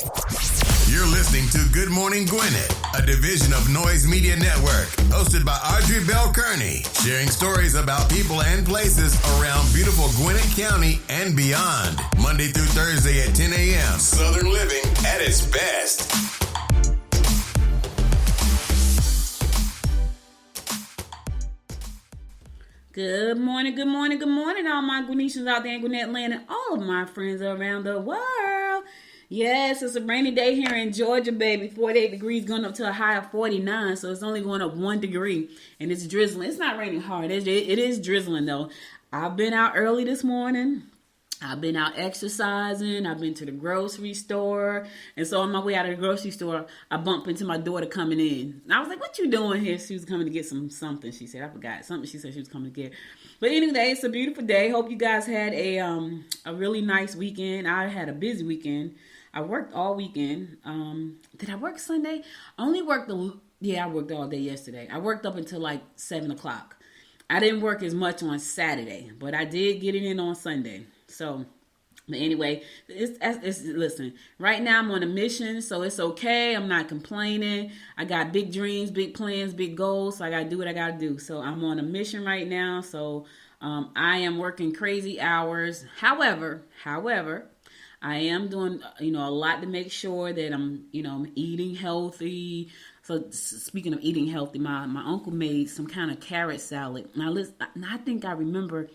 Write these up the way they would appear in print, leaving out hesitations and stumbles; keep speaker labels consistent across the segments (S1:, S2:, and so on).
S1: You're listening to Good Morning Gwinnett, a division of Noise Media Network, hosted by Audrey Bell Kearney, sharing stories about people and places around beautiful Gwinnett County and beyond. Monday through Thursday at 10 a.m. Southern living at its best.
S2: Good morning, good morning, good morning, all my Gwinnetians out there in Gwinnett land and all of my friends around the world. Yes, it's a rainy day here in Georgia, baby. 48 degrees going up to a high of 49, so it's only going up 1 degree, and it's drizzling. It's not raining hard. It is drizzling, though. I've been out early this morning. I've been out exercising. I've been to the grocery store. And so on my way out of the grocery store, I bumped into my daughter coming in. And I was like, what you doing here? She was coming to get something. She said, I forgot. Something she said she was coming to get. But anyway, it's a beautiful day. Hope you guys had a really nice weekend. I had a busy weekend. I worked all weekend. Did I work Sunday? I only worked I worked all day yesterday. I worked up until like 7 o'clock. I didn't work as much on Saturday, but I did get it in on Sunday. So, but anyway, listen, right now I'm on a mission, so it's okay. I'm not complaining. I got big dreams, big plans, big goals, so I got to do what I got to do. So I'm on a mission right now, so I am working crazy hours. However, I am doing, a lot to make sure that I'm eating healthy. So speaking of eating healthy, my uncle made some kind of carrot salad. Now, I think I remember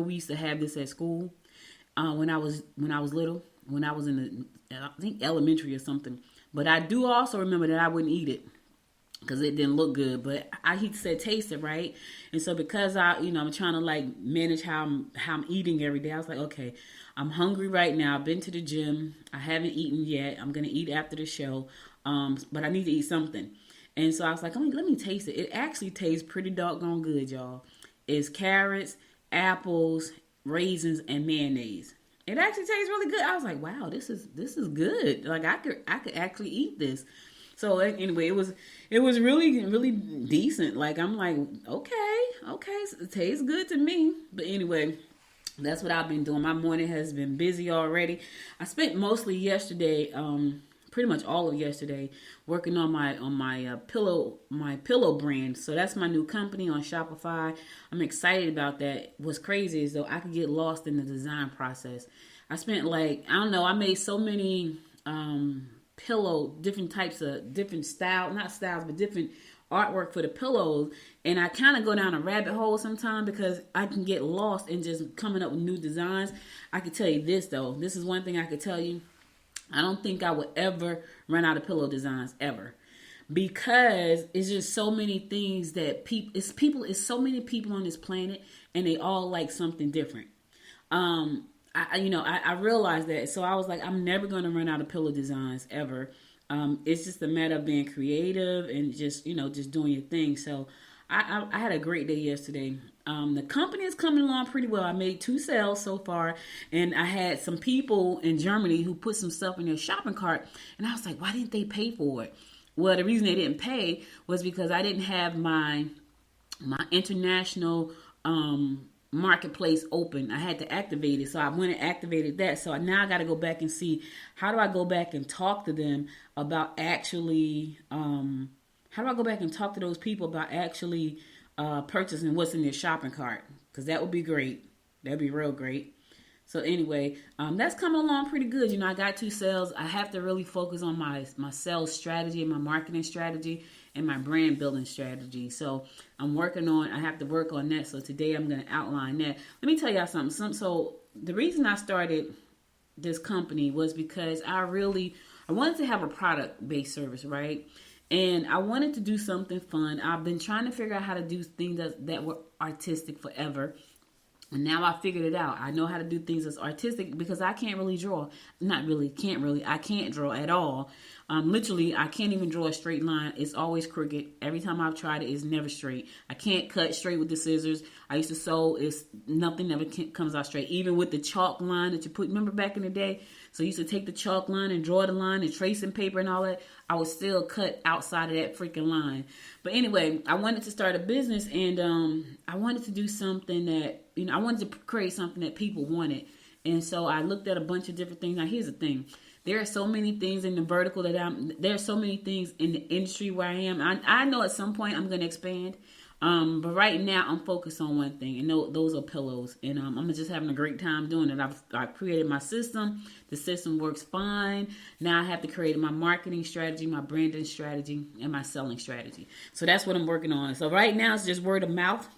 S2: we used to have this at school when I was little, when I was in I think elementary or something. But I do also remember that I wouldn't eat it because it didn't look good. But he said taste it, right? And so because I'm trying to like manage how I'm eating every day, I was like, okay, I'm hungry right now. I've been to the gym. I haven't eaten yet. I'm gonna eat after the show. But I need to eat something. And so I was like, let me taste it. It actually tastes pretty doggone good, y'all. It's carrots, apples, raisins, and mayonnaise. It actually tastes really good. I was like, wow, this is good. Like I could actually eat this. So anyway, it was really, really decent. Like I'm like, okay, so it tastes good to me. But anyway, that's what I've been doing. My morning has been busy already. I spent mostly yesterday, pretty much all of yesterday, working on my pillow brand. So that's my new company on Shopify. I'm excited about that. What's crazy is though I could get lost in the design process. I spent I made so many different types of different different artwork for the pillows, and I kind of go down a rabbit hole sometimes because I can get lost in just coming up with new designs. I can tell you this though. This is one thing I could tell you. I don't think I would ever run out of pillow designs ever, because it's just so many things that it's so many people on this planet and they all like something different. I realized that. So I was like, I'm never going to run out of pillow designs ever. It's just a matter of being creative and just doing your thing. So I had a great day yesterday. The company is coming along pretty well. I made 2 sales so far, and I had some people in Germany who put some stuff in their shopping cart, and I was like, why didn't they pay for it? Well, the reason they didn't pay was because I didn't have my international marketplace open. I had to activate it, so I went and activated that. So now I got to go back and see, how do I go back and talk to them about actually how do I go back and talk to those people about actually purchasing what's in their shopping cart? Because that would be great. That'd be real great. So anyway, that's coming along pretty good. I got 2 sales. I have to really focus on my sales strategy and my marketing strategy and my brand building strategy. So I have to work on that. So today I'm going to outline that. Let me tell y'all something. So the reason I started this company was because I wanted to have a product-based service, right? And I wanted to do something fun. I've been trying to figure out how to do things that were artistic forever. And now I figured it out. I know how to do things that's artistic because I can't really draw. I can't draw at all. Literally, I can't even draw a straight line. It's always crooked. Every time I've tried it, it's never straight. I can't cut straight with the scissors. I used to sew. Nothing never comes out straight. Even with the chalk line that you put, remember back in the day? So you used to take the chalk line and draw the line and tracing paper and all that. I would still cut outside of that freaking line. But anyway, I wanted to start a business, and I wanted to do something that, I wanted to create something that people wanted. And so I looked at a bunch of different things. Now, here's the thing. There are so many things in the vertical there are so many things in the industry where I am. I know at some point I'm going to expand. But right now I'm focused on one thing, and those are pillows. And I'm just having a great time doing it. I've created my system. The system works fine. Now I have to create my marketing strategy, my branding strategy, and my selling strategy. So that's what I'm working on. So right now it's just word of mouth.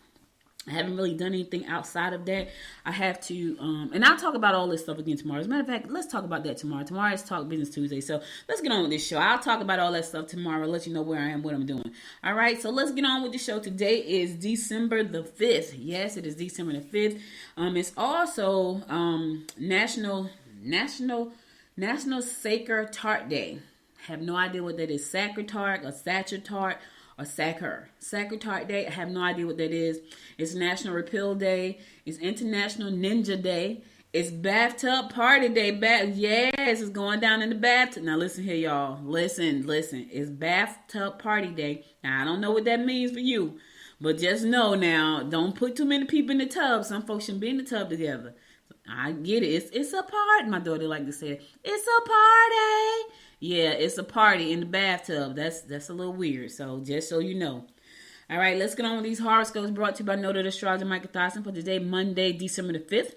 S2: I haven't really done anything outside of that. I have to, and I'll talk about all this stuff again tomorrow. As a matter of fact, let's talk about that tomorrow. Tomorrow is Talk Business Tuesday. So let's get on with this show. I'll talk about all that stuff tomorrow, let you know where I am, what I'm doing. All right, so let's get on with the show. Today is December the 5th. Yes, it is December the 5th. It's also National Sacher Tart Day. I have no idea what that is. Sacher Tart or Sacher Tart. Or Sacher Tart Day. I have no idea what that is. It's National Repeal Day. It's International Ninja Day. It's Bathtub Party Day. Yes, it's going down in the bathtub. Now listen here, y'all. Listen. It's Bathtub Party Day. Now I don't know what that means for you, but just know now, don't put too many people in the tub. Some folks shouldn't be in the tub together. I get it. It's a party. My daughter like to say it. It's a party. Yeah, it's a party in the bathtub. That's a little weird. So just so you know. All right, let's get on with these horoscopes brought to you by Noted Astrologer Michael Thorson for today, Monday, December the 5th.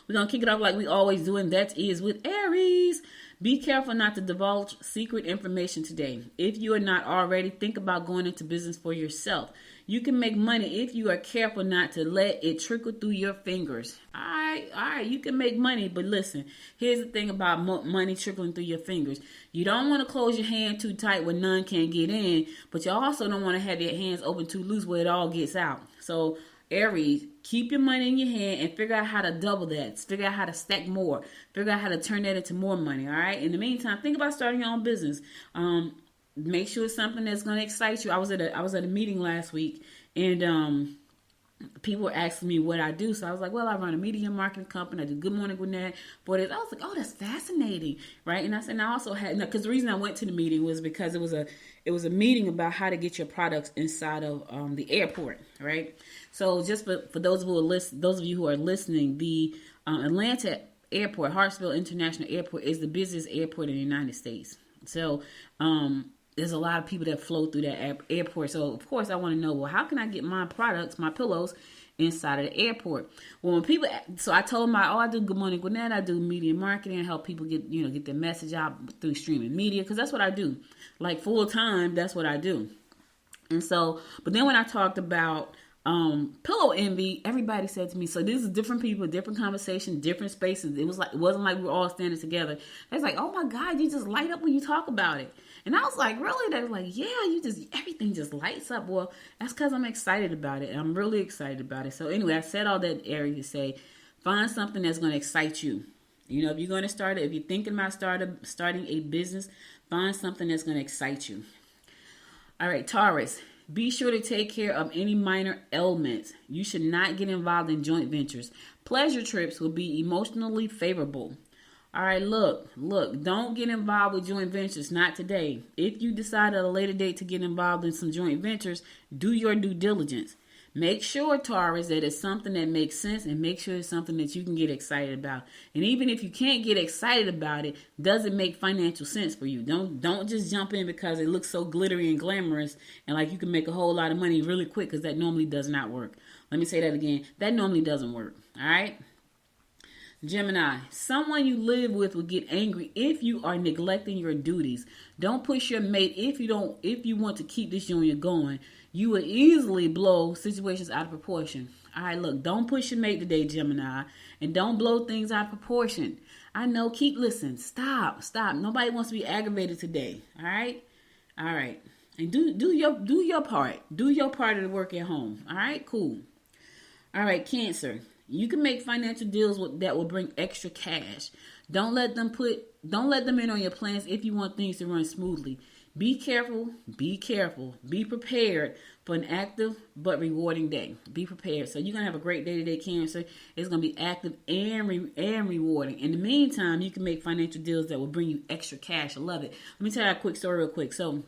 S2: We're going to kick it off like we always do, and that is with Aries. Be careful not to divulge secret information today. If you are not already, think about going into business for yourself. You can make money if you are careful not to let it trickle through your fingers. All right, you can make money, but listen, here's the thing about money trickling through your fingers. You don't want to close your hand too tight where none can get in, but you also don't want to have your hands open too loose where it all gets out. So Aries, keep your money in your hand and figure out how to double that. Figure out how to stack more. Figure out how to turn that into more money, all right? In the meantime, think about starting your own business. Make sure it's something that's going to excite you. I was at a meeting last week, and people were asking me what I do. So I was like, well, I run a media marketing company. I do Good Morning Gwinnett. But I was like, oh, that's fascinating, right? And I said, and I also had, because the reason I went to the meeting was because it was a meeting about how to get your products inside of the airport, right? So just for those of you who are listening, the Atlanta Airport, Hartsfield International Airport, is the busiest airport in the United States. So there's a lot of people that flow through that airport. So, of course, I want to know, well, how can I get my products, my pillows, inside of the airport? Well, when people, so I told them, I do Good Morning Gwinnett. I do media marketing and help people get their message out through streaming media, because that's what I do. Like full time, that's what I do. And so, but then when I talked about pillow envy, everybody said to me, so this is different people, different conversation, different spaces. It wasn't like we were all standing together. It's like, oh my God, you just light up when you talk about it. And I was like, really? They were like, yeah, everything just lights up. Well, that's because I'm excited about it. I'm really excited about it. So anyway, I said all that area to say, find something that's going to excite you. If you're going to start it, if you're thinking about starting a business, find something that's going to excite you. All right, Taurus, be sure to take care of any minor ailments. You should not get involved in joint ventures. Pleasure trips will be emotionally favorable. All right, look, don't get involved with joint ventures, not today. If you decide at a later date to get involved in some joint ventures, do your due diligence. Make sure, Taurus, that it's something that makes sense, and make sure it's something that you can get excited about. And even if you can't get excited about it, does it make financial sense for you? Don't just jump in because it looks so glittery and glamorous and like you can make a whole lot of money really quick, because that normally does not work. Let me say that again. That normally doesn't work. All right? Gemini, someone you live with will get angry if you are neglecting your duties. Don't push your mate if you want to keep this union going. You will easily blow situations out of proportion. All right, look, don't push your mate today, Gemini, and don't blow things out of proportion. I know, listen, stop. Nobody wants to be aggravated today. All right. And do your part. Do your part of the work at home. All right, cool. All right, Cancer. You can make financial deals that will bring extra cash. Don't let them in on your plans if you want things to run smoothly. Be careful. Be prepared for an active but rewarding day. Be prepared. So you're going to have a great day today, Cancer. It's going to be active and rewarding. In the meantime, you can make financial deals that will bring you extra cash. I love it. Let me tell you a quick story real quick. So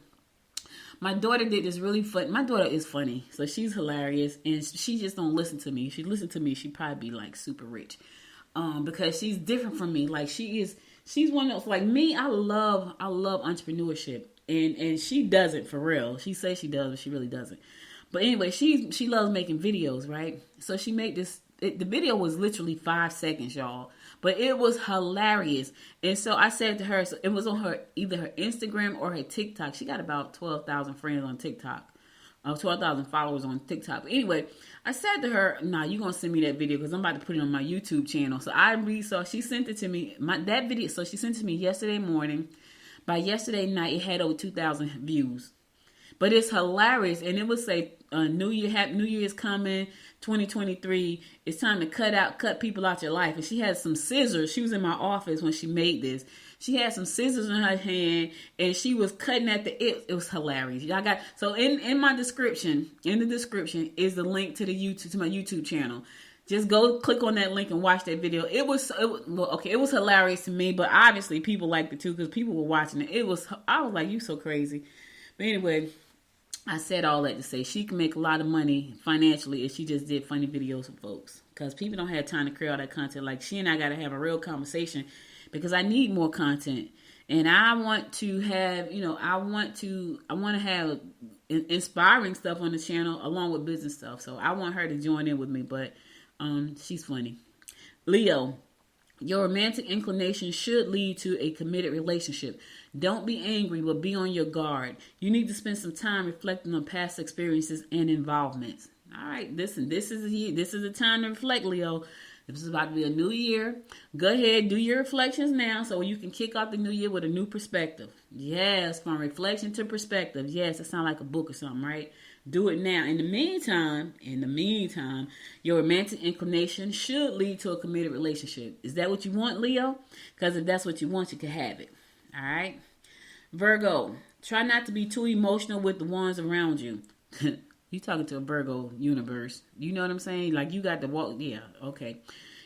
S2: my daughter did this really fun. My daughter is funny, so she's hilarious, and she just don't listen to me. If she listened to me, she'd probably be like super rich. because she's different from me. Like she's one of those, like me. I love entrepreneurship, and she doesn't for real. She says she does, but she really doesn't. But anyway, she loves making videos, right? So she made this. The video was literally 5 seconds, y'all, but it was hilarious. And so I said to her, so it was on either her Instagram or her TikTok. She got about 12,000 friends on TikTok. 12,000 followers on TikTok. But anyway, I said to her, "Nah, you gonna send me that video because I'm about to put it on my YouTube channel." So she sent it to me. That video. So she sent it to me yesterday morning. By yesterday night, it had over 2,000 views. But it's hilarious, and it would say, New Year's coming, 2023. It's time to cut people out your life. And she had some scissors. She was in my office when she made this. She had some scissors in her hand, and she was cutting at it was hilarious. So in the description is the link to my YouTube channel. Just go click on that link and watch that video. It was hilarious to me, but obviously people liked it too because people were watching it. I was like, you so crazy. But anyway, I said all that to say she can make a lot of money financially if she just did funny videos for folks. Because people don't have time to create all that content. Like she and I got to have a real conversation because I need more content. And I want to have, I want to have inspiring stuff on the channel along with business stuff. So I want her to join in with me, but she's funny. Leo, your romantic inclination should lead to a committed relationship. Don't be angry, but be on your guard. You need to spend some time reflecting on past experiences and involvements. All right, listen, this is the time to reflect, Leo. This is about to be a new year. Go ahead, do your reflections now so you can kick off the new year with a new perspective. Yes, from reflection to perspective. Yes, it sounds like a book or something, right? Do it now. In the meantime, your romantic inclination should lead to a committed relationship. Is that what you want, Leo? Because if that's what you want, you can have it. All right? Virgo, try not to be too emotional with the ones around you. You talking to a Virgo universe. You know what I'm saying? Like you got to walk. Yeah, okay.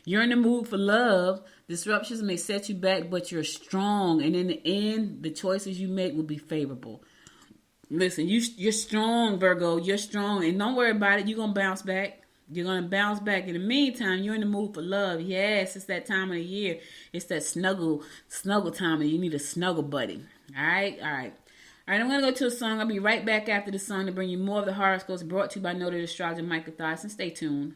S2: You're in the mood for love. Disruptions may set you back, but you're strong. And in the end, the choices you make will be favorable. Listen, you're strong, Virgo. You're strong. And don't worry about it. You're going to bounce back. You're going to bounce back. In the meantime, you're in the mood for love. Yes, it's that time of the year. It's that snuggle time, and you need a snuggle buddy. All right? All right, I'm going to go to a song. I'll be right back after the song to bring you more of the horoscopes brought to you by noted astrologer Michael Thyssen. Stay tuned.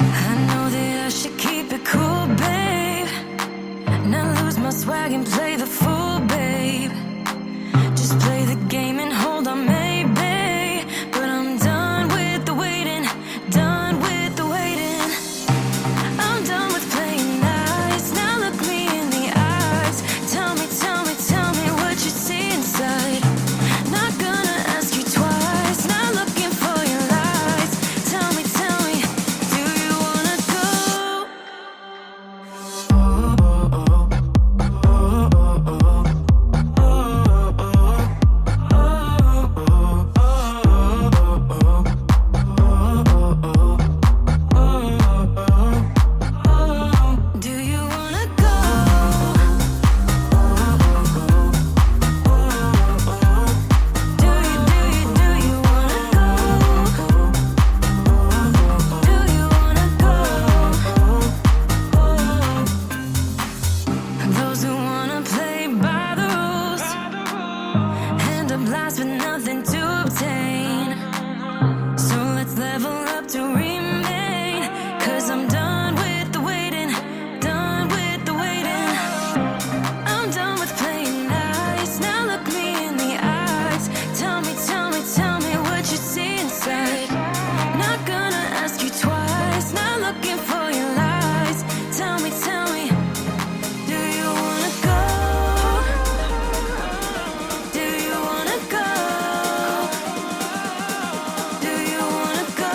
S3: I know that I should keep it cool, babe. Not lose my swag and play the fool, babe. Just play the game and hold on, maybe. But I'm done with the waiting, done with the waiting. I'm done with playing nice. Now look me in the eyes. Tell me what you see inside. Not gonna ask you twice. Not looking for your lies. Tell me, do you wanna go? Do you wanna go? Do you wanna go? Do you wanna go? Those who wanna play by the rules hand a blast with nothing to obtain. So let's level up to remain. 'Cause I'm done with the waiting, done with the waiting. I'm done with playing nice. Now look me in the eyes. Tell me what you see inside. Not gonna ask you twice. Not looking for your lies. Tell me, do you wanna go? Do you wanna go? Do you wanna go?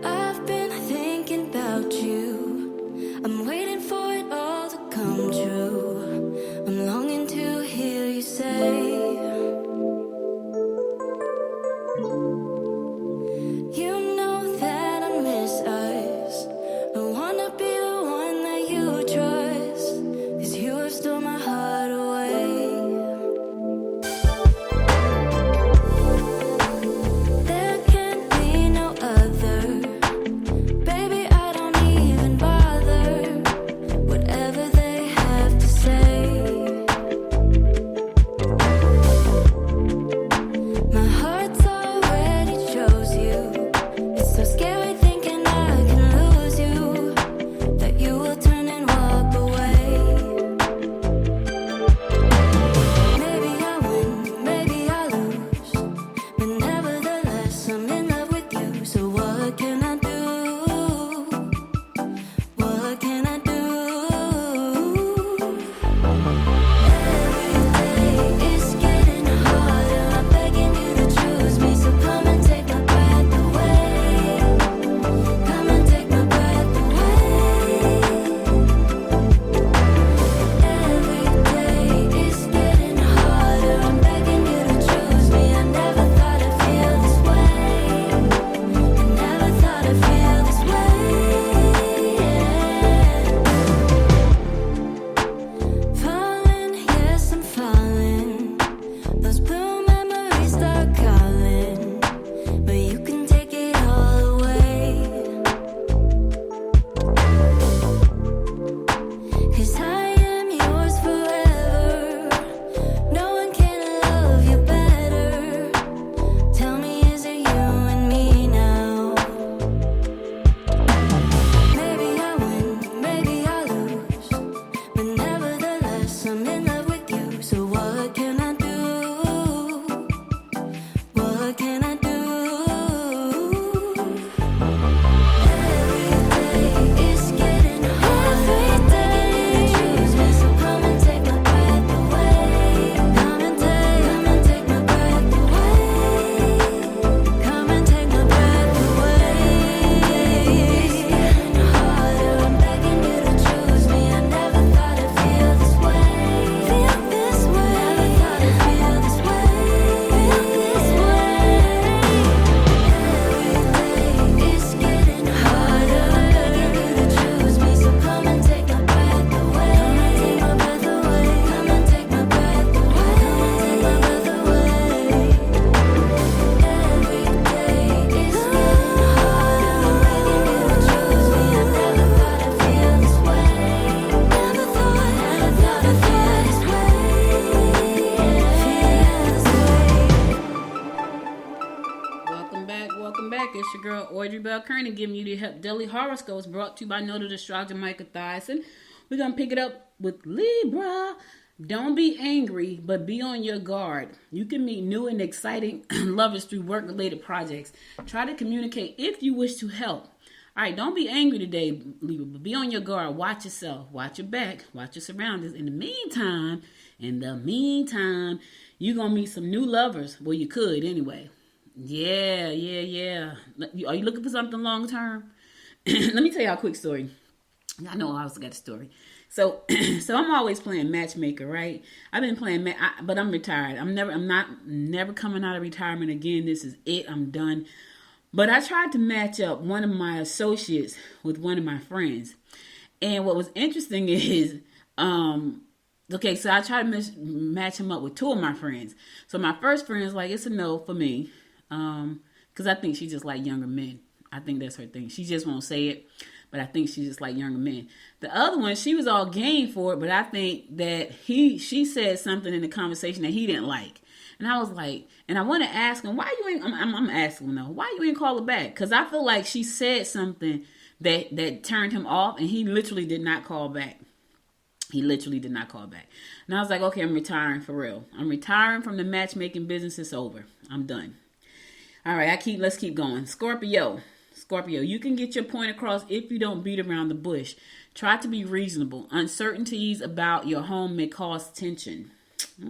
S3: I've been thinking about you. I'm waiting for it all to come true. I'm longing to hear you say, you know that I miss us. I wanna be the one that you trust, 'cause you have stolen my heart away. There can't be no other. Baby, I don't even bother. Whatever they have to say. My heart's already chose you. It's so scary thinking I can lose you, that you will turn and walk away. Maybe I win, maybe I lose, but nevertheless I'm in love with you. So what can I do? What can I do? Every day it's getting harder. I'm begging you to choose me. So come and take my breath away. Come and take my breath away. Every day it's getting harder. I'm begging you to choose me. I never thought I'd feel this way. I never thought I'd feel this way. Falling, yes, I'm falling. Those blue memories start calling, but you can take it all away. 'Cause I am yours forever. No one can love you better. Tell me, is it you and me now? Maybe I win, maybe I lose, but nevertheless I'm in love with you. So what can I do? What can I do? Every day it's getting harder. I'm begging you to choose me. So come and take my breath away. Come and take my breath away. Come and take my breath away. It's getting harder. I'm begging you to choose me. I never thought I'd feel this way. Feel this way. Never thought I'd feel this way. Feel this way. Every day it's getting harder. I'm begging you to choose me. So come and take my breath away. Come and take my breath away. Come and take my breath away. Come and take my breath away. Every day it's getting harder. I'm begging you to choose me. I never thought I'd feel this way. Never thought I'd feel this way. Feel this way.
S2: Welcome back. It's your girl Audrey Bell Kearney giving you the daily horoscopes brought to you by noted astrologer Micah Thyssen. We're gonna pick it up with Libra. Don't be angry, but be on your guard. You can meet new and exciting lovers through work-related projects. Try to communicate if you wish to help. All right, don't be angry today, Libra, but be on your guard. Watch yourself. Watch your back. Watch your surroundings. In the meantime, you're going to meet some new lovers. Well, you could anyway. Yeah. Are you looking for something long term? Let me tell y'all a quick story. I know I also got a story. So I'm always playing matchmaker, right? I've been playing, but I'm retired. I'm never coming out of retirement again. This is it. I'm done. But I tried to match up one of my associates with one of my friends. And what was interesting is, so I tried to match him up with two of my friends. So my first friend is like, it's a no for me. Because I think she just like younger men. I think that's her thing. She just won't say it. But I think she's just like younger men. The other one, she was all game for it. But I think that she said something in the conversation that he didn't like. And I was like, and I want to ask him, why you ain't, I'm asking him though, why you ain't call her back? Because I feel like she said something that turned him off, and he literally did not call back. He literally did not call back. And I was like, okay, I'm retiring for real. I'm retiring from the matchmaking business. It's over. I'm done. All right, let's keep going. Scorpio, you can get your point across if you don't beat around the bush. Try to be reasonable. Uncertainties about your home may cause tension.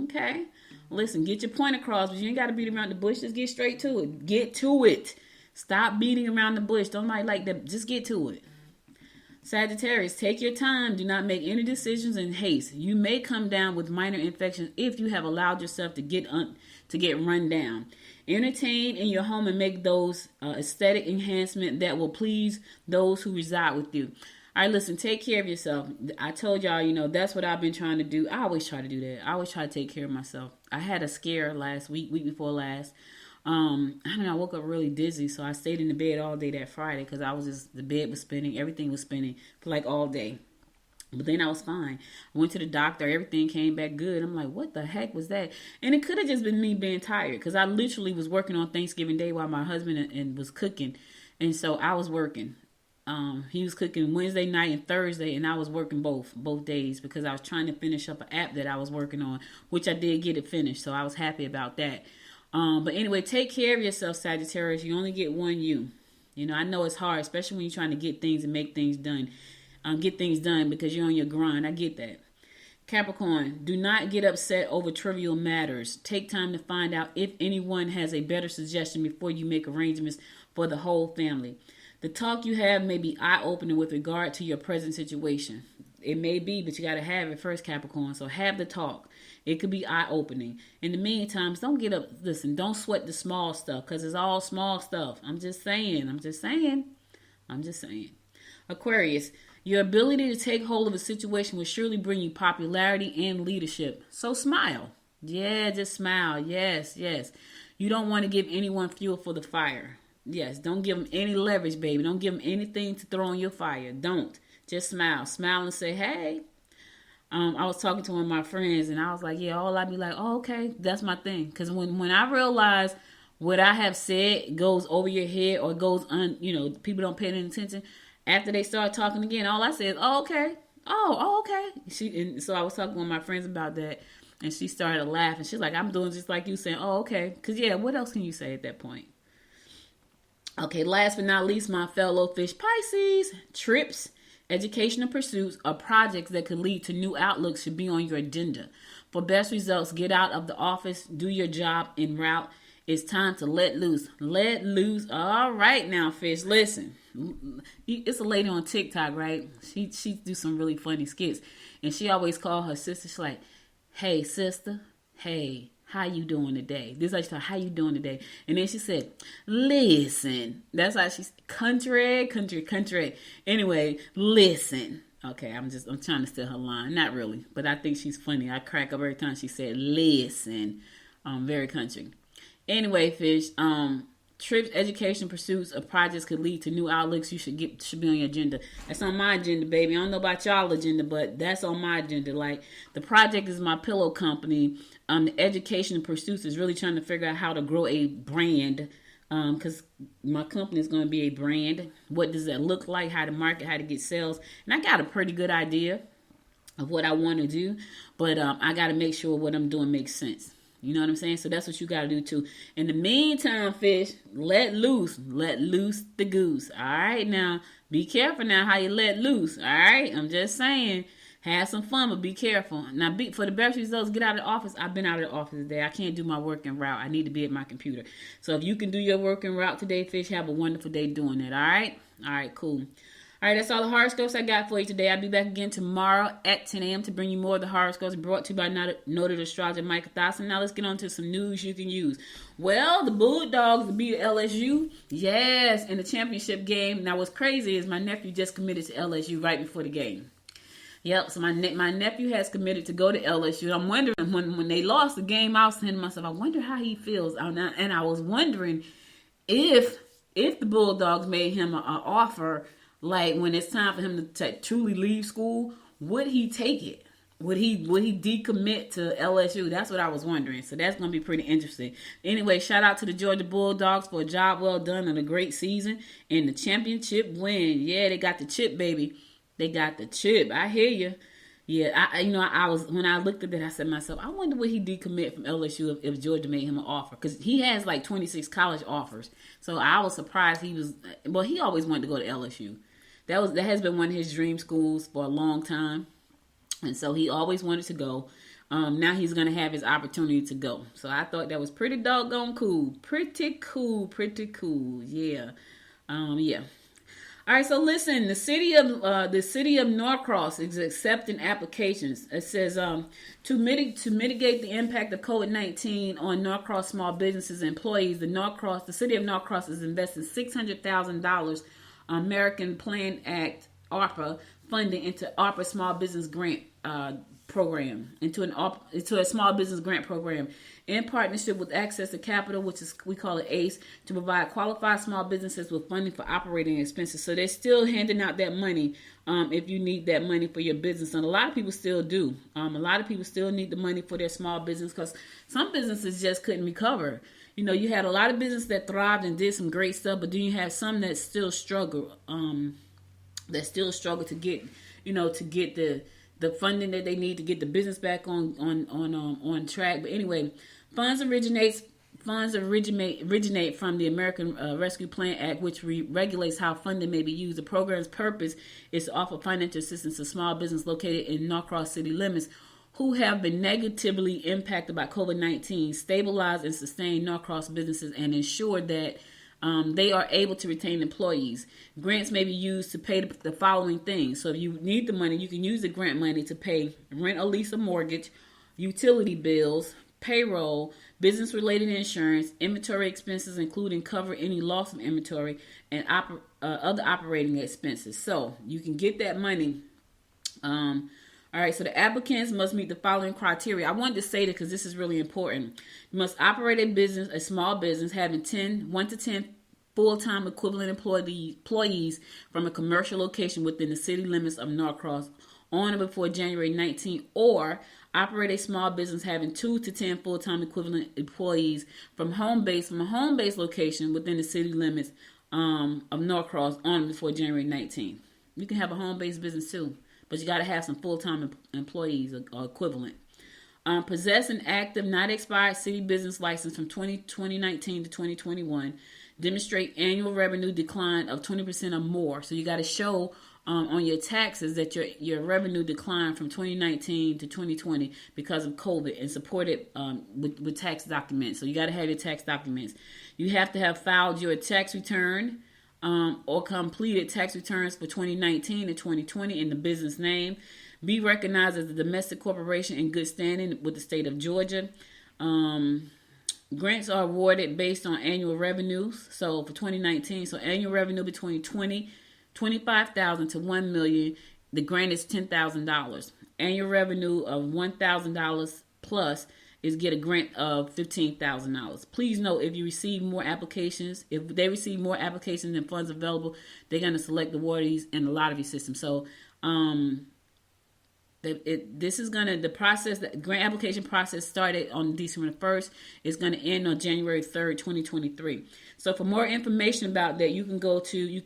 S2: Okay. Listen, get your point across, but you ain't got to beat around the bush. Just get straight to it. Get to it. Stop beating around the bush. Don't like that. Just get to it. Sagittarius, take your time. Do not make any decisions in haste. You may come down with minor infections if you have allowed yourself to get run down. Entertain in your home and make those aesthetic enhancement that will please those who reside with you. All right, listen, take care of yourself. I told y'all, that's what I've been trying to do. I always try to do that. I always try to take care of myself. I had a scare last week before last. I don't know, I woke up really dizzy, so I stayed in the bed all day that Friday because the bed was spinning, everything was spinning for like all day. But then I was fine. I went to the doctor, everything came back good. I'm like, what the heck was that? And it could have just been me being tired because I literally was working on Thanksgiving Day while my husband and was cooking. And so I was working. He was cooking Wednesday night and Thursday, and I was working both days because I was trying to finish up an app that I was working on, which I did get it finished. So I was happy about that. But anyway, take care of yourself, Sagittarius. You only get one you. I know it's hard, especially when you're trying to get things and make things done. Get things done because you're on your grind. I get that. Capricorn, do not get upset over trivial matters. Take time to find out if anyone has a better suggestion before you make arrangements for the whole family. The talk you have may be eye-opening with regard to your present situation. It may be, but you got to have it first, Capricorn. So have the talk. It could be eye-opening. In the meantime, don't get up. Listen, don't sweat the small stuff because it's all small stuff. I'm just saying. Aquarius, your ability to take hold of a situation will surely bring you popularity and leadership. So smile. Yeah, just smile. Yes. You don't want to give anyone fuel for the fire. Yes, don't give them any leverage, baby. Don't give them anything to throw on your fire. Don't. Just smile. Smile and say, hey. I was talking to one of my friends, and I was like, yeah, all I'd be like, oh, okay, that's my thing. Because when I realize what I have said goes over your head or goes people don't pay any attention, after they start talking again, all I say is, oh, okay. Oh, okay. So I was talking with my friends about that, and she started laughing. She's like, I'm doing just like you saying, oh, okay. Because, yeah, what else can you say at that point? Okay, last but not least, my fellow fish Pisces, trips, educational pursuits, or projects that could lead to new outlooks should be on your agenda. For best results, get out of the office, do your job en route. It's time to let loose. Let loose. All right now, fish, listen. It's a lady on TikTok, right? She do some really funny skits, and she always call her sister. She's like, hey, sister, hey. How you doing today? This is how she thought, how you doing today? And then she said, listen. That's how she's country. Anyway, listen. Okay, I'm trying to steal her line. Not really, but I think she's funny. I crack up every time she said, listen. Very country. Anyway, fish, trips, education, pursuits, or projects could lead to new outlooks should be on your agenda. That's on my agenda, baby. I don't know about y'all agenda, but that's on my agenda. Like, the project is my pillow company. The education and pursuits is really trying to figure out how to grow a brand. Because my company is going to be a brand. What does that look like? How to market, how to get sales. And I got a pretty good idea of what I want to do. But I got to make sure what I'm doing makes sense. You know what I'm saying? So that's what you got to do too. In the meantime, fish, let loose the goose. All right, now be careful now how you let loose. All right, I'm just saying, have some fun, but be careful. Now, for the best results, get out of the office. I've been out of the office today. I can't do my working route. I need to be at my computer. So if you can do your working route today, fish, have a wonderful day doing it. All right, cool. All right, that's all the horoscopes I got for you today. I'll be back again tomorrow at 10 a.m. to bring you more of the horoscopes brought to you by noted astrologer Micah Thorson. Now let's get on to some news you can use. Well, the Bulldogs beat LSU. Yes, in the championship game. Now what's crazy is my nephew just committed to LSU right before the game. Yep, so my nephew has committed to go to LSU. I'm wondering, when they lost the game, I was saying to myself, I wonder how he feels. And I was wondering if the Bulldogs made him an offer, like when it's time for him to truly leave school, would he take it? Would he decommit to LSU? That's what I was wondering. So that's going to be pretty interesting. Anyway, shout out to the Georgia Bulldogs for a job well done and a great season and the championship win. Yeah, they got the chip, baby. They got the chip. I hear you. Yeah, I was, when I looked at that, I said to myself, I wonder would he decommit from LSU if Georgia made him an offer, because he has like 26 college offers. So I was surprised he always wanted to go to LSU. That has been one of his dream schools for a long time, and so he always wanted to go. Now he's going to have his opportunity to go. So I thought that was pretty doggone cool. Pretty cool. Yeah. Yeah. All right, so listen, the city of Norcross is accepting applications. It says to mitigate the impact of COVID-19 on Norcross small businesses and employees, the city of Norcross is investing $600,000 American Plan Act (ARPA) funding into ARPA small business grant program, into a small business grant program in partnership with Access to Capital, which is, we call it ACE, to provide qualified small businesses with funding for operating expenses. So they're still handing out that money if you need that money for your business. And a lot of people still do. A lot of people still need the money for their small business because some businesses just couldn't recover. You know, you had a lot of business that thrived and did some great stuff, but then you have some that still struggle, to get, to get the funding that they need to get the business back on track. But anyway, funds originate from the American Rescue Plan Act, which regulates how funding may be used. The program's purpose is to offer financial assistance to small business located in Norcross city limits who have been negatively impacted by COVID-19, stabilize and sustain Norcross businesses, and ensure that they are able to retain employees. Grants may be used to pay the following things. So if you need the money, you can use the grant money to pay rent or lease a mortgage, utility bills, payroll, business-related insurance, inventory expenses, including cover any loss of inventory, and other operating expenses. So you can get that money. All right, so the applicants must meet the following criteria. I wanted to say that because this is really important. You must operate a small business, having 1 to 10 full-time equivalent employees from a commercial location within the city limits of Norcross on or before January 19, or operate a small business having 2 to 10 full-time equivalent employees from a home-based location within the city limits of Norcross on or before January 19. You can have a home-based business too, but you got to have some full-time employees or equivalent. Possess an active, not expired city business license from 2019 to 2021. Demonstrate annual revenue decline of 20% or more. So you got to show on your taxes that your revenue declined from 2019 to 2020 because of COVID, and support it with tax documents. So you got to have your tax documents. You have to have filed your tax return or completed tax returns for 2019 and 2020 in the business name. Be recognized as a domestic corporation in good standing with the state of Georgia. Grants are awarded based on annual revenues. So for 2019, so annual revenue between $25,000 to $1 million, the grant is $10,000. Annual revenue of $1,000 plus is get a grant of $15,000. Please note, if they receive more applications than funds available, they're going to select the awardees in the lottery system. So the process, the grant application process started on December 1st. It's going to end on January 3rd, 2023. So for more information about that, you can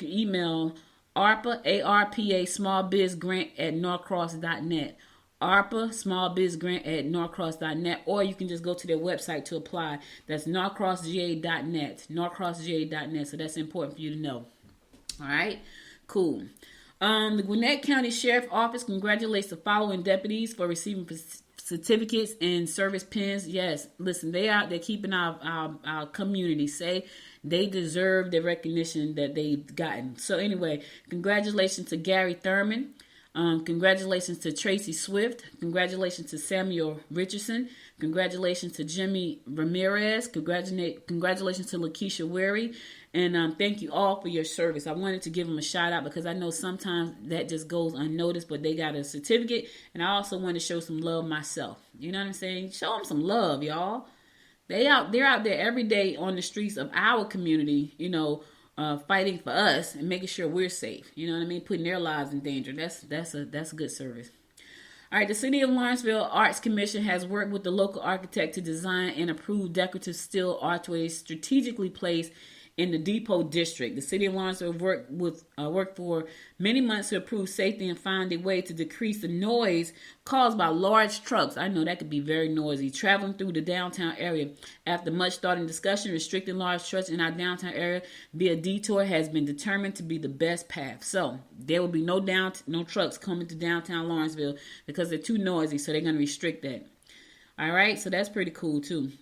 S2: email ARPA, ARPA, smallbizgrant@norcross.net. ARPA, smallbizgrant@norcross.net, or you can just go to their website to apply. That's norcrossga.net, norcrossga.net. So that's important for you to know. All right, cool. The Gwinnett County Sheriff Office congratulates the following deputies for receiving certificates and service pins. Yes, listen, they out there keeping our community safe. They deserve the recognition that they've gotten. So anyway, congratulations to Gary Thurman. Congratulations to Tracey Swift. Congratulations to Samuel Richardson. Congratulations to Jimmy Ramirez. Congratulations to Lakeisha Weary. And thank you all for your service. I wanted to give them a shout out because I know sometimes that just goes unnoticed, but they got a certificate. And I also want to show some love myself. You know what I'm saying? Show them some love, y'all. They're out there every day on the streets of our community, fighting for us and making sure we're safe. You know what I mean? Putting their lives in danger. That's a good service. All right, the City of Lawrenceville Arts Commission has worked with the local architect to design and approve decorative steel archways strategically placed in the Depot District. The City of Lawrenceville worked for many months to improve safety and find a way to decrease the noise caused by large trucks. I know that could be very noisy. Traveling through the downtown area. After much thought and discussion, restricting large trucks in our downtown area via detour has been determined to be the best path. So there will be no trucks coming to downtown Lawrenceville because they're too noisy, so they're going to restrict that. All right, so that's pretty cool too.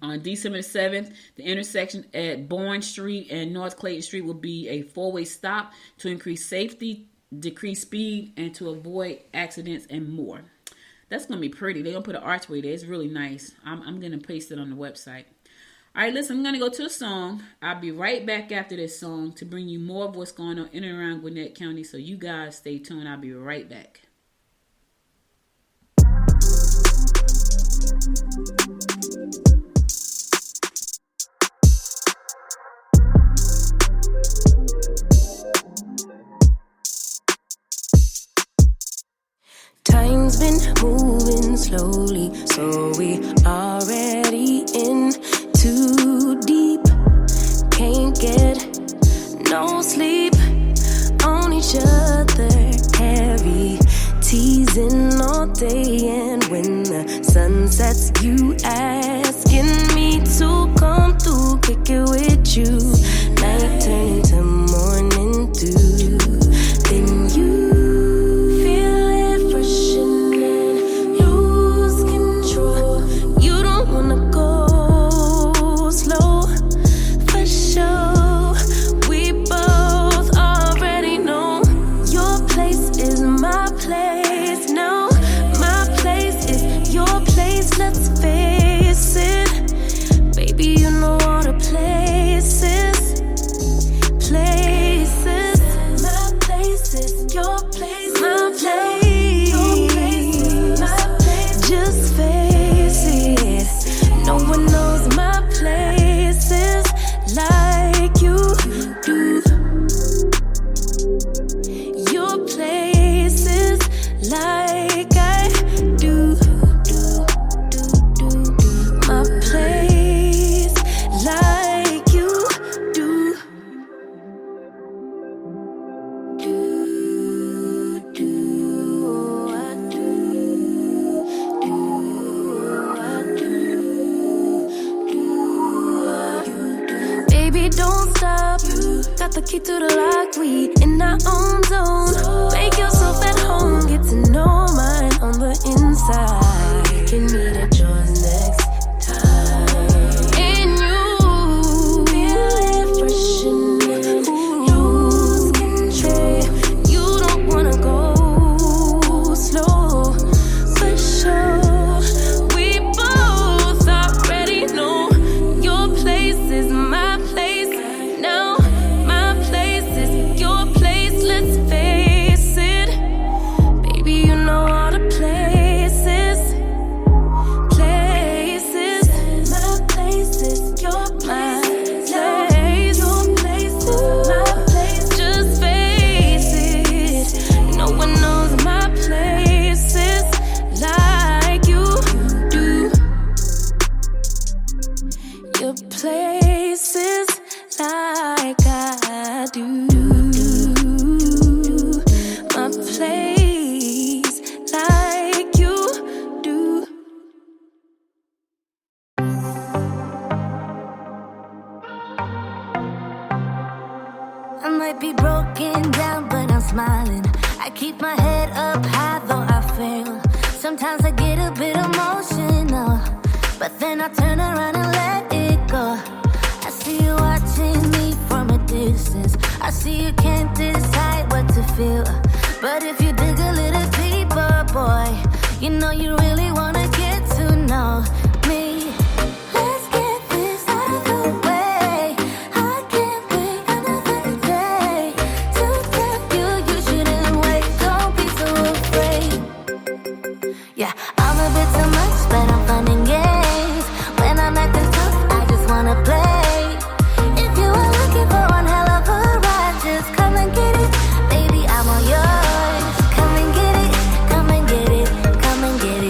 S2: On December 7th, the intersection at Bourne Street and North Clayton Street will be a four-way stop to increase safety, decrease speed, and to avoid accidents and more. That's going to be pretty. They're going to put an archway there. It's really nice. I'm going to paste it on the website. All right, listen, I'm going to go to a song. I'll be right back after this song to bring you more of what's going on in and around Gwinnett County. So you guys stay tuned. I'll be right back.
S3: Time's been moving slowly, so we already in too deep. Can't get no sleep on each other, heavy teasing all day. And when the sun sets, you asking me to come through, kick it with you. Night turn to morning dew, then you the key to the lock, we in our own zone. Make yourself at home, get to know mine on the inside. Can meet at yours next time. And you feel it freshening, lose control. You don't wanna go slow, for sure. We both already know your place is my place now.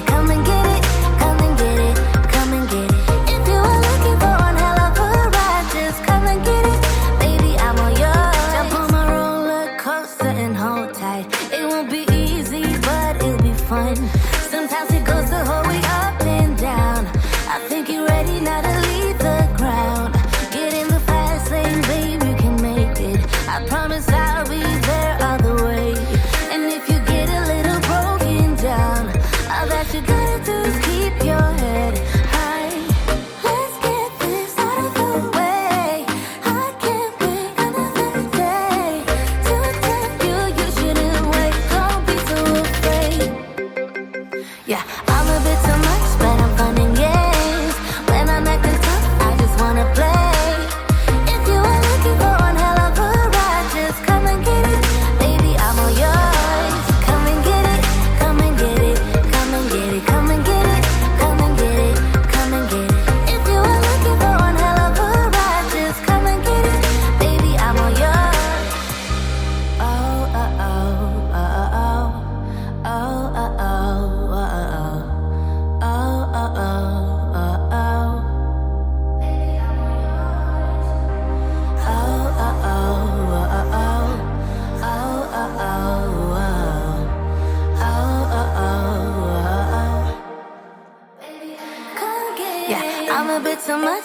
S4: Come and get it.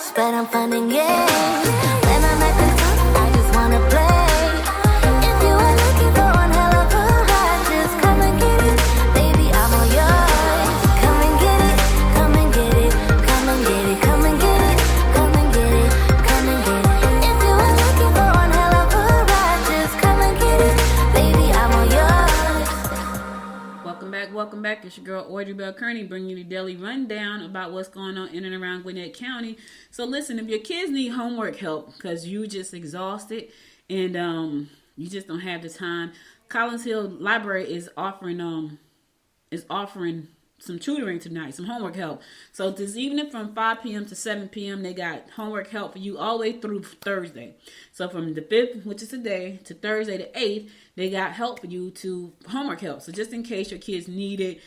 S3: but I'm fun and games. When I'm at the top, I just wanna play. If you are looking for one hell of a ride, just come and get it, baby, I'm all yours. Come and get it, come and get it, come and get it, come and get it, come and get it, come and get it. If you are looking for one hell of a ride, just come and get it, baby, I'm all yours.
S2: Welcome back. It's your girl Audrey Bell Kearney bringing you the daily rundown about what's going on in and around Gwinnett County. So listen, if your kids need homework help because you just exhausted and you just don't have the time, Collins Hill Library is offering some tutoring tonight, some homework help. So this evening from 5 p.m. to 7 p.m. they got homework help for you all the way through Thursday. So from the 5th, which is today, to Thursday the 8th, they got help for you to homework help. So just in case your kids need it,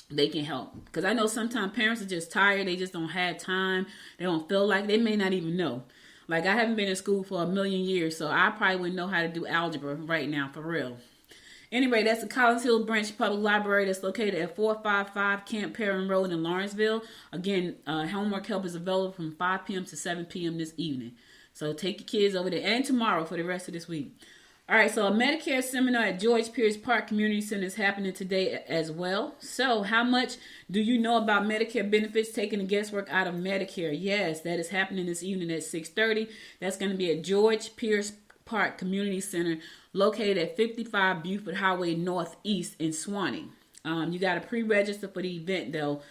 S2: they can help. Because I know sometimes parents are just tired. They just don't have time. They don't feel like, they may not even know. Like I haven't been in school for a million years, so I probably wouldn't know how to do algebra right now, for real. Anyway, that's the Collins Hill Branch Public Library that's located at 455 Camp Perrin Road in Lawrenceville. Again, homework help is available from 5 p.m. to 7 p.m. this evening. So take your kids over there and tomorrow for the rest of this week. All right, so a Medicare seminar at George Pierce Park Community Center is happening today as well. So how much do you know about Medicare benefits, taking the guesswork out of Medicare? Yes, that is happening this evening at 6:30. That's going to be at George Pierce Park Community Center, located at 55 Buford Highway Northeast in Swanee. You got to pre-register for the event though.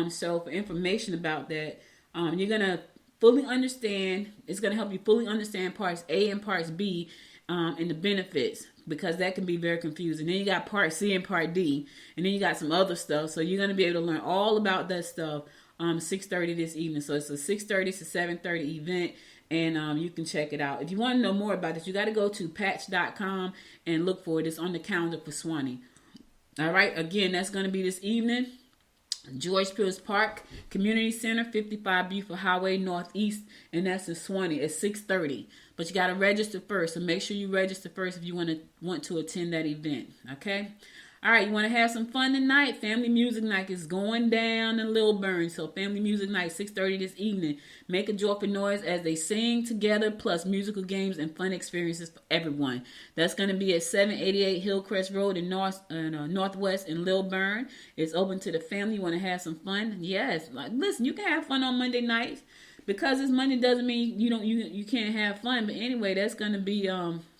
S2: So for information about that, you're going to fully understand, it's going to help you fully understand parts A and parts B and the benefits, because that can be very confusing. Then you got part C and part D, and then you got some other stuff. So you're going to be able to learn all about that stuff 6:30 this evening. So it's a 6:30 to 7:30 event. And you can check it out. If you want to know more about it, you got to go to patch.com and look for it. It's on the calendar for Swanee. All right. Again, that's going to be this evening. George Pierce Park Community Center, 55 Buford Highway Northeast. And that's in Swanee at 6:30. But you got to register first. So make sure you register first if you want to attend that event. Okay. All right, you want to have some fun tonight? Family Music Night is going down in Lilburn. So Family Music Night, 6:30 this evening. Make a joyful noise as they sing together, plus musical games and fun experiences for everyone. That's going to be at 788 Hillcrest Road in Northwest in Lilburn. It's open to the family. You want to have some fun? Yes. Listen, you can have fun on Monday nights. Because it's Monday doesn't mean you can't have fun. But anyway, that's going to be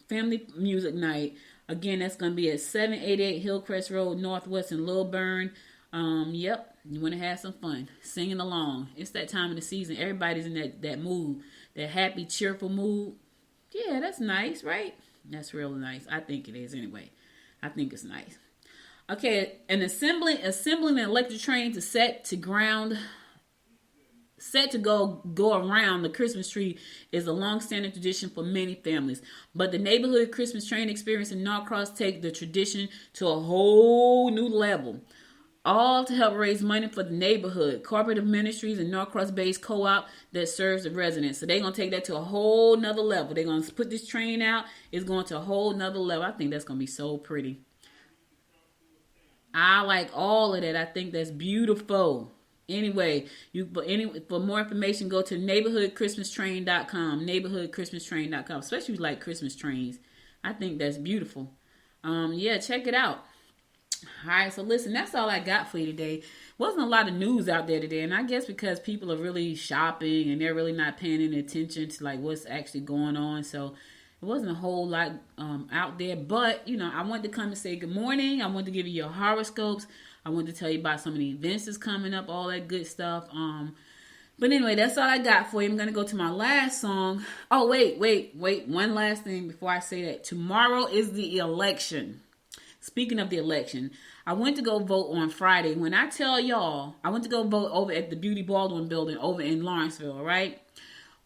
S2: Family Music Night. Again, that's going to be at 788 Hillcrest Road, Northwest in Lilburn. Yep, you want to have some fun, singing along. It's that time of the season. Everybody's in that mood, that happy, cheerful mood. Yeah, that's nice, right? That's real nice. I think it is anyway. I think it's nice. Okay, and assembling an electric train set to go around the Christmas tree is a long-standing tradition for many families. But the neighborhood Christmas train experience in Norcross take the tradition to a whole new level. All to help raise money for the neighborhood, Cooperative Ministries, and Norcross-based co-op that serves the residents. So they're going to take that to a whole nother level. They're going to put this train out. It's going to a whole nother level. I think that's going to be so pretty. I like all of that. I think that's beautiful. Anyway, for more information, go to neighborhoodchristmastrain.com. Neighborhoodchristmastrain.com. Especially if you like Christmas trains. I think that's beautiful. Yeah, check it out. All right, so listen, that's all I got for you today. Wasn't a lot of news out there today, and I guess because people are really shopping and they're really not paying any attention to like what's actually going on. So it wasn't a whole lot out there, but I wanted to come and say good morning. I wanted to give you your horoscopes. I wanted to tell you about some of the events that's coming up, all that good stuff. But anyway, that's all I got for you. I'm going to go to my last song. Oh, wait. One last thing before I say that. Tomorrow is the election. Speaking of the election, I went to go vote on Friday. When I tell y'all, I went to go vote over at the Beauty Baldwin building over in Lawrenceville, right?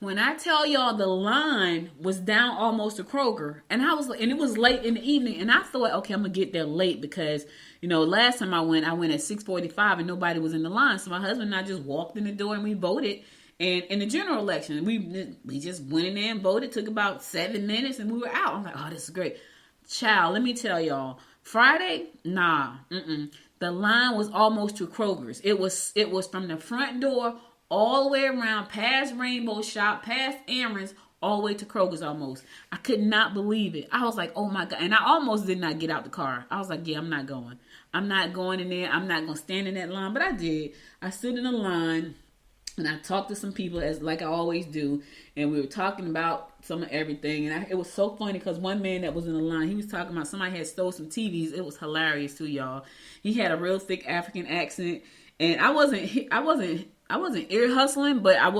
S2: When I tell y'all the line was down almost to Kroger, and it was late in the evening, and I thought, okay, I'm gonna get there late because last time I went at 6:45 and nobody was in the line. So my husband and I just walked in the door and we voted. And in the general election, we just went in there and voted. It took about 7 minutes and we were out. I'm like, oh, this is great. Child, let me tell y'all, Friday, the line was almost to Kroger's. It was from the front door all the way around, past Rainbow Shop, past Aaron's, all the way to Kroger's almost. I could not believe it. I was like, oh my God. And I almost did not get out the car. I was like, yeah, I'm not going. I'm not going in there. I'm not going to stand in that line. But I did. I stood in the line and I talked to some people as like I always do. And we were talking about some of everything. And it was so funny because one man that was in the line, he was talking about somebody had stole some TVs. It was hilarious too, y'all. He had a real thick African accent. And I wasn't ear hustling, but I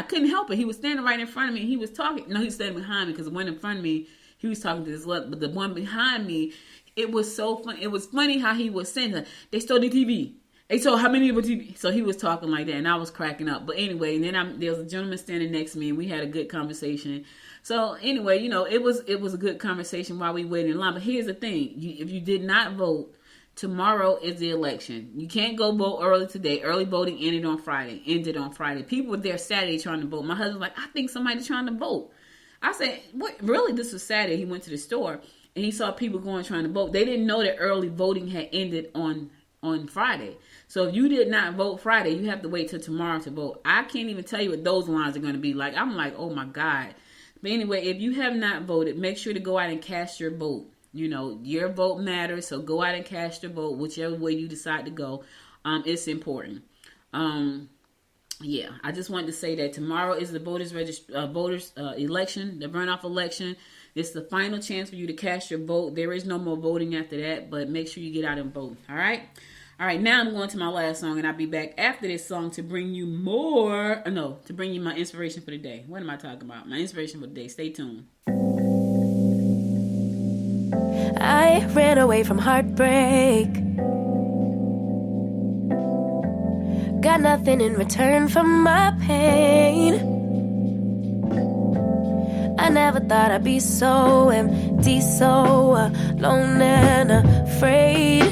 S2: couldn't help it. He was standing right in front of me. And he was talking. No, he was standing behind me because the one in front of me, he was talking to this left. But the one behind me, it was so funny. It was funny how he was saying that they stole the TV. They stole how many of the TV? So he was talking like that, and I was cracking up. But anyway, and then there was a gentleman standing next to me, and we had a good conversation. So anyway, it was a good conversation while we waited in line. But here's the thing: if you did not vote, tomorrow is the election. You can't go vote early today. Early voting ended on Friday. People were there Saturday trying to vote. My husband was like, I think somebody's trying to vote. I said, what? Really? This was Saturday. He went to the store and he saw people going trying to vote. They didn't know that early voting had ended on Friday. So if you did not vote Friday, you have to wait till tomorrow to vote. I can't even tell you what those lines are going to be like. I'm like, oh my God. But anyway, if you have not voted, make sure to go out and cast your vote. Your vote matters, so go out and cast your vote, whichever way you decide to go. It's important. I just wanted to say that tomorrow is the voters election, the runoff election. It's the final chance for you to cast your vote. There is no more voting after that, but make sure you get out and vote. All right. Now I'm going to my last song, and I'll be back after this song to bring you to bring you my inspiration for the day. What am I talking about? My inspiration for the day. Stay tuned.
S3: I ran away from heartbreak. Got nothing in return for my pain. I never thought I'd be so empty, so alone and afraid.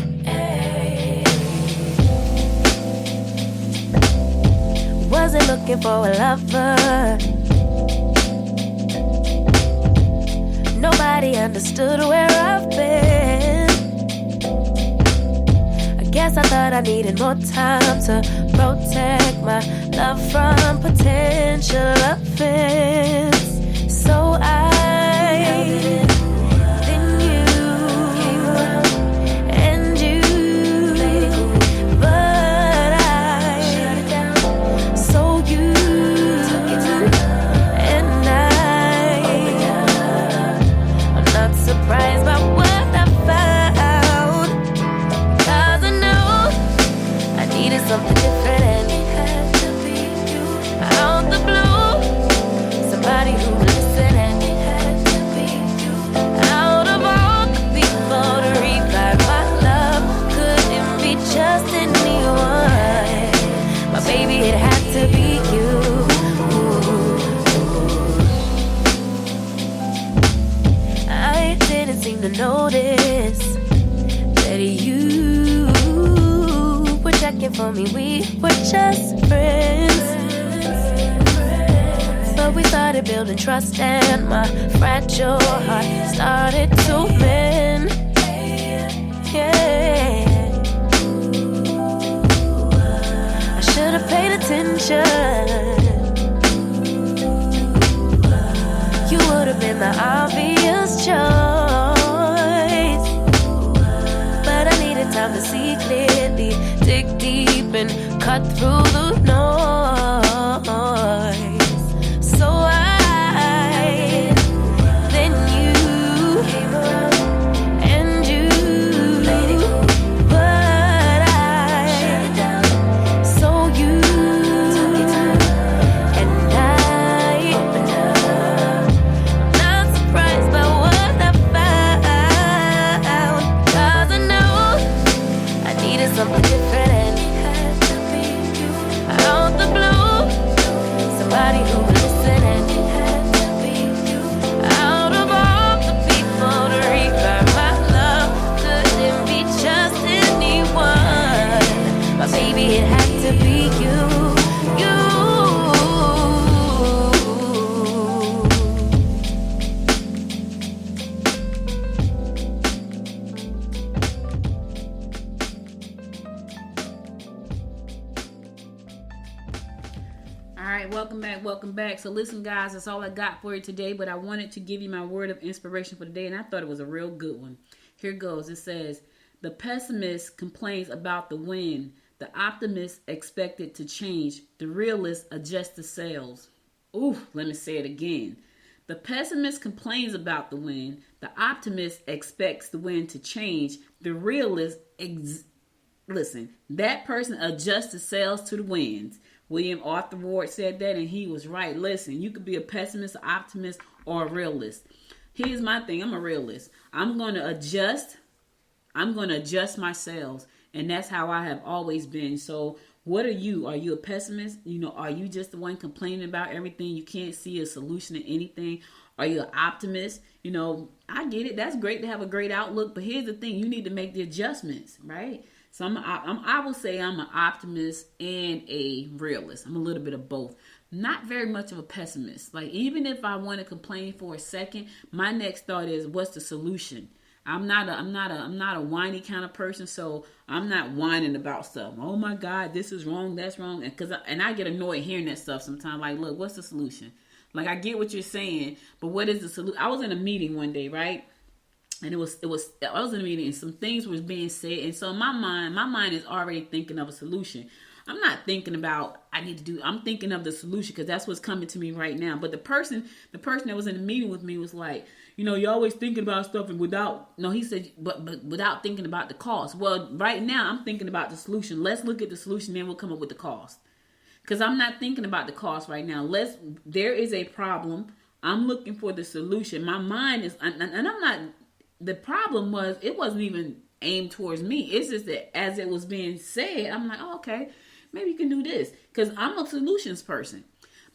S3: Wasn't looking for a lover. Nobody understood where I've been. I guess I thought I needed more time to protect my love from potential offense. So then you came around and you played it cool, but I shut it down. So you took it to and I'm not surprised by what I found, 'cause I know I needed something different and it had to be you. Out the blue, somebody who would listen and it had to be you. Out of all the people to revive my love, couldn't be just anyone. But baby, it had to be you. I didn't seem to notice that you were checking for me. We were just friends. But we started building trust and my fragile heart started to mend. Yeah. I should have paid attention. You would have been the obvious choice. But I needed time to see clearly, dig deep and cut through the noise. So then you came around and you played it cool, but I shut it down. So you took it to and I'm not surprised by what I found, 'cause I know I needed something different and it had to be you.
S2: welcome back. So listen, guys, that's all I got for you today, but I wanted to give you my word of inspiration for the day, and I thought it was a real good one. Here goes. It says, the pessimist complains about the wind. The optimist expects it to change. The realist adjusts the sails. Ooh, let me say it again. The pessimist complains about the wind. The optimist expects the wind to change. The realist, listen, that person adjusts the sails to the winds. William Arthur Ward said that, and he was right. Listen, you could be a pessimist, an optimist, or a realist. Here's my thing. I'm a realist. I'm going to adjust my sails, and that's how I have always been. So what are you? Are you a pessimist? Are you just the one complaining about everything? You can't see a solution to anything. Are you an optimist? I get it. That's great to have a great outlook, but here's the thing. You need to make the adjustments, right? So I will say I'm an optimist and a realist. I'm a little bit of both. Not very much of a pessimist. Like, even if I want to complain for a second, my next thought is, what's the solution? I'm not a whiny kind of person, so I'm not whining about stuff. Oh my God, this is wrong, that's wrong, and I get annoyed hearing that stuff sometimes. Like, look, what's the solution? Like, I get what you're saying, but what is the solution? I was in a meeting one day, right? And I was in a meeting, and some things was being said, and so my mind is already thinking of a solution. I'm not thinking about I'm thinking of the solution, because that's what's coming to me right now. But the person that was in the meeting with me was like, you're always thinking about stuff and he said, but without thinking about the cost. Well, right now I'm thinking about the solution. Let's look at the solution, then we'll come up with the cost. Because I'm not thinking about the cost right now. There is a problem. I'm looking for the solution. My mind is, and I'm not, the problem was, it wasn't even aimed towards me. It's just that as it was being said, I'm like, oh, okay, maybe you can do this. Because I'm a solutions person.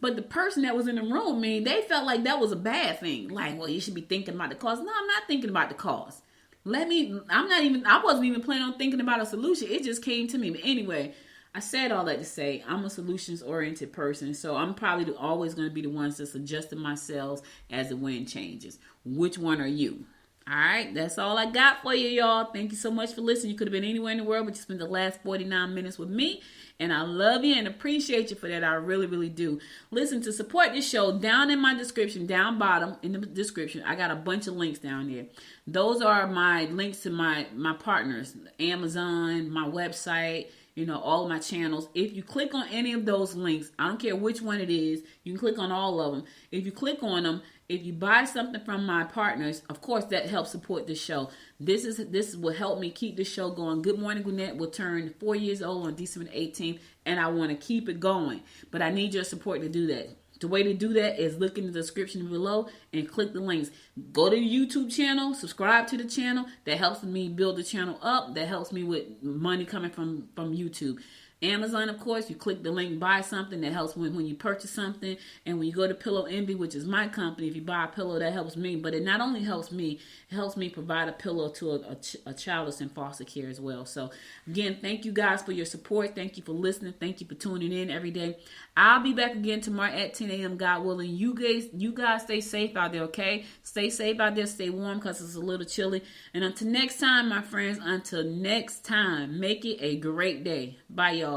S2: But the person that was in the room, they felt like that was a bad thing. Like, well, you should be thinking about the cost. No, I'm not thinking about the cost. I wasn't even planning on thinking about a solution. It just came to me. But anyway, I said all that to say I'm a solutions-oriented person. So I'm probably always going to be the ones that's adjusting myself as the wind changes. Which one are you? All right, that's all I got for you, y'all. Thank you so much for listening. You could have been anywhere in the world, but you spent the last 49 minutes with me. And I love you and appreciate you for that. I really, really do. Listen, to support this show, down in my description, down bottom in the description, I got a bunch of links down there. Those are my links to my partners, Amazon, my website, all of my channels. If you click on any of those links, I don't care which one it is, you can click on all of them. If you click on them, if you buy something from my partners, of course, that helps support this show. This will help me keep this show going. Good Morning Gwinnett will turn 4 years old on December 18th, and I want to keep it going. But I need your support to do that. The way to do that is look in the description below and click the links. Go to the YouTube channel, subscribe to the channel. That helps me build the channel up. That helps me with money coming from YouTube. Amazon, of course, you click the link, buy something. That helps when you purchase something. And when you go to Pillow Envy, which is my company, if you buy a pillow, that helps me. But it not only helps me, it helps me provide a pillow to a child that's in foster care as well. So, again, thank you guys for your support. Thank you for listening. Thank you for tuning in every day. I'll be back again tomorrow at 10 a.m., God willing. You guys stay safe out there, okay? Stay safe out there. Stay warm because it's a little chilly. And until next time, my friends, make it a great day. Bye, y'all.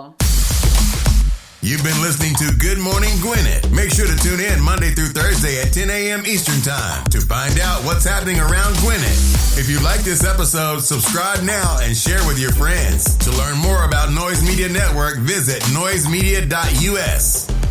S1: You've been listening to Good Morning Gwinnett. Make sure to tune in Monday through Thursday at 10 a.m. Eastern Time to find out what's happening around Gwinnett. If you like this episode, subscribe now and share with your friends. To learn more about Noise Media Network, visit noisemedia.us.